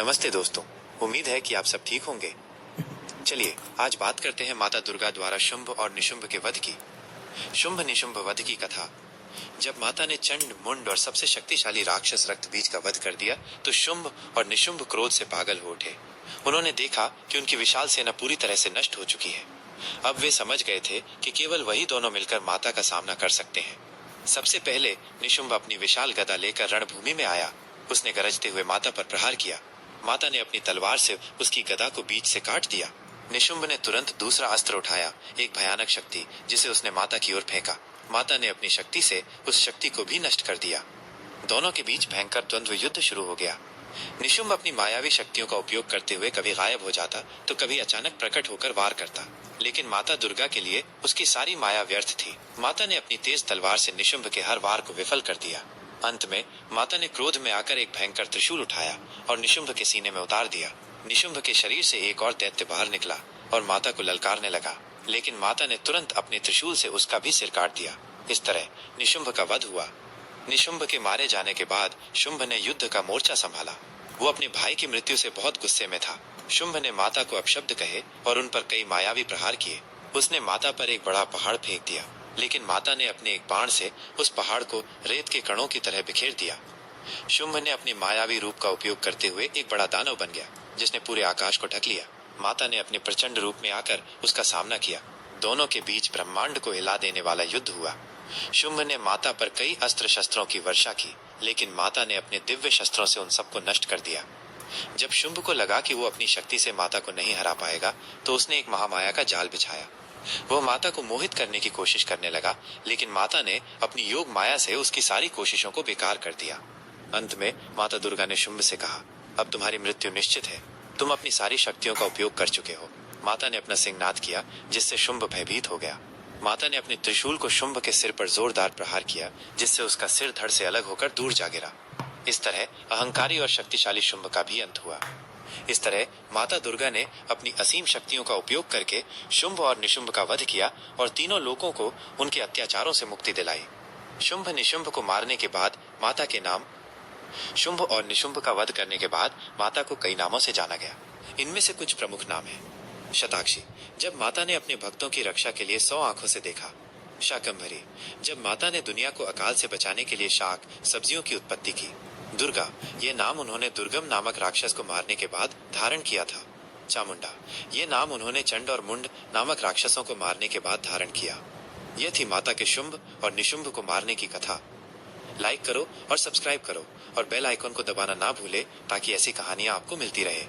नमस्ते दोस्तों, उम्मीद है कि आप सब ठीक होंगे। चलिए आज बात करते हैं माता दुर्गा द्वारा शुंभ और निशुंभ के वध की। शुंभ निशुंभ वध की कथा। जब माता ने चंड, मुंड और सबसे शक्तिशाली राक्षस रक्तबीज का वध कर दिया तो शुंभ और निशुंभ क्रोध से पागल हो उठे। उन्होंने देखा कि उनकी विशाल सेना पूरी तरह से नष्ट हो चुकी है। अब वे समझ गए थे कि केवल वही दोनों मिलकर माता का सामना कर सकते हैं। सबसे पहले निशुंभ अपनी विशाल गदा लेकर रणभूमि में आया। उसने गरजते हुए माता पर प्रहार किया। माता ने अपनी तलवार से उसकी गदा को बीच से काट दिया। निशुंभ ने तुरंत दूसरा अस्त्र उठाया, एक भयानक शक्ति, जिसे उसने माता की ओर फेंका। माता ने अपनी शक्ति से उस शक्ति को भी नष्ट कर दिया। दोनों के बीच भयंकर द्वंद्व युद्ध शुरू हो गया। निशुंभ अपनी मायावी शक्तियों का उपयोग करते हुए कभी गायब हो जाता तो कभी अचानक प्रकट होकर वार करता, लेकिन माता दुर्गा के लिए उसकी सारी माया व्यर्थ थी। माता ने अपनी तेज तलवार से निशुंभ के हर वार को विफल कर दिया। अंत में माता ने क्रोध में आकर एक भयंकर त्रिशूल उठाया और निशुंभ के सीने में उतार दिया। निशुंभ के शरीर से एक और दैत्य बाहर निकला और माता को ललकारने लगा, लेकिन माता ने तुरंत अपने त्रिशूल से उसका भी सिर काट दिया। इस तरह निशुंभ का वध हुआ। निशुंभ के मारे जाने के बाद शुंभ ने युद्ध का मोर्चा संभाला। वो अपने भाई की मृत्यु से बहुत गुस्से में था। शुंभ ने माता को अपशब्द कहे और उन पर कई मायावी प्रहार किए। उसने माता पर एक बड़ा पहाड़ फेंक दिया, लेकिन माता ने अपने एक बाण से उस पहाड़ को रेत के कणों की तरह बिखेर दिया। शुंभ ने अपने मायावी रूप का उपयोग करते हुए एक बड़ा दानव बन गया, जिसने पूरे आकाश को ढक लिया। माता ने अपने प्रचंड रूप में आकर उसका सामना किया। दोनों के बीच ब्रह्मांड को हिला देने वाला युद्ध हुआ। शुंभ ने माता पर कई अस्त्र शस्त्रों की वर्षा की, लेकिन माता ने अपने दिव्य शस्त्रों से उन सबको नष्ट कर दिया। जब शुंभ को लगा कि वो अपनी शक्ति से माता को नहीं हरा पाएगा, तो उसने एक महामाया का जाल बिछाया। वह माता को मोहित करने की कोशिश करने लगा, लेकिन माता ने अपनी योग माया से उसकी सारी कोशिशों को बेकार कर दिया। अंत में माता दुर्गा ने शुंभ से कहा, अब तुम्हारी मृत्यु निश्चित है। तुम अपनी सारी शक्तियों का उपयोग कर चुके हो। माता ने अपना सिंहनाद किया, जिससे शुंभ भयभीत हो गया। माता ने अपने त्रिशूल को शुंभ के सिर पर जोरदार प्रहार किया, जिससे उसका सिर धड़ से अलग होकर दूर जा गिरा। इस तरह अहंकारी और शक्तिशाली शुंभ का भी अंत हुआ। इस तरह माता दुर्गा ने अपनी असीम शक्तियों का उपयोग करके शुंभ और निशुंभ का वध किया और तीनों लोगों को उनके अत्याचारों से मुक्ति दिलाई। शुंभ निशुंभ को मारने के बाद माता के नाम शुंभ और निशुंभ का वध करने के बाद माता को कई नामों से जाना गया। इनमें से कुछ प्रमुख नाम हैं। शताक्षी, जब माता ने अपने भक्तों की रक्षा के लिए 100 आंखों से देखा। शाकंभरी, जब माता ने दुनिया को अकाल से बचाने के लिए शाक सब्जियों की उत्पत्ति की। दुर्गा, ये नाम उन्होंने दुर्गम नामक राक्षस को मारने के बाद धारण किया था। चामुंडा, ये नाम उन्होंने चंड और मुंड नामक राक्षसों को मारने के बाद धारण किया। यह थी माता के शुंभ और निशुंभ को मारने की कथा। लाइक करो और सब्सक्राइब करो और बेल आइकॉन को दबाना ना भूले, ताकि ऐसी कहानियां आपको मिलती रहे।